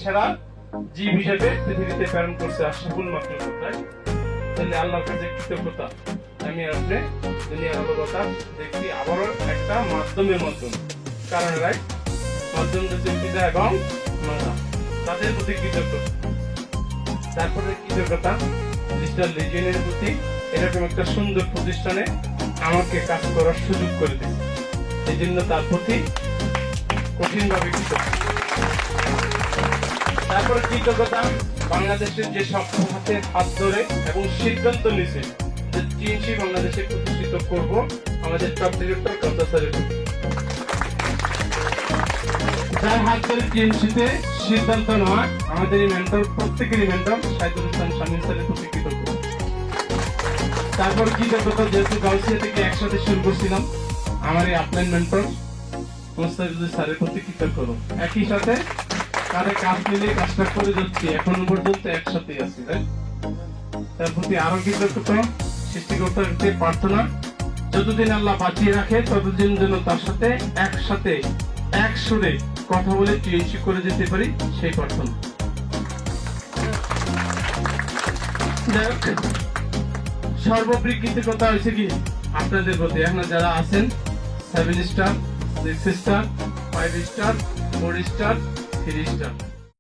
সেরা জীব হিসেবে পৃথিবীতে প্রেরণ করছে আশরাফুল মাখলুক, তাই তাহলে আল্লাহর কাছে কৃতজ্ঞতা। আমি আপনি দুনিয়ার অবগতা দেখছি আবারও একটা মাধ্যমের কারণ রাই মাধ্যম হচ্ছে পিতা এবং মাতা, তাদের প্রতি কৃতজ্ঞতা। তারপরে কৃতজ্ঞতা ডিজিটাল রিজিয়নের প্রতি, এরকম একটা সুন্দর প্রতিষ্ঠানে আমাকে কাজ করার সুযোগ করে দিয়েছে, এই জন্য তার প্রতি কঠিনভাবে কৃতজ্ঞ। তারপরে কৃতজ্ঞতা বাংলাদেশের যে সব হাতে হাত ধরে এবং সিদ্ধান্ত নিয়েছে যে টিএনসি বাংলাদেশে প্রতিষ্ঠিত করব, আমাদের টপ ডিরেক্টর কাউসার স্যারের প্রতি, যার হাত ধরে টিএনসিতে সিদ্ধান্ত নেওয়া আমাদের এই মেন্টর, প্রত্যেকেরই মেন্টর সাইদুল ইসলাম শামীম স্যারের প্রতি কৃতজ্ঞ। তারপর কৃতজ্ঞতা যেহেতু গাউসিয়া থেকে একসাথে শুরু করছিলাম, আমার এই আপলাইন মেন্টর মোস্তাফিজুর স্যারের প্রতি কৃতজ্ঞ। একই সাথে কারে কাজ মিলে কাজটা করে যাচ্ছি, এখন পর্যন্ত একসাথে আছি, তার প্রতি আরো কৃতজ্ঞতা। সৃষ্টিকর্তার কাছে প্রার্থনা যতদিন আল্লাহ বাঁচিয়ে রাখে ততদিন যেন তার সাথে একসাথে এক সুরে কথা বলে টিএনসি করে যেতে পারি, সেই প্রার্থনা। সর্বোপরি কৃতজ্ঞতা হয়েছে কি আপনাদের প্রতি, এখন যারা আছেন 7 star, 6 star, 5 star, 4 star, 3 star,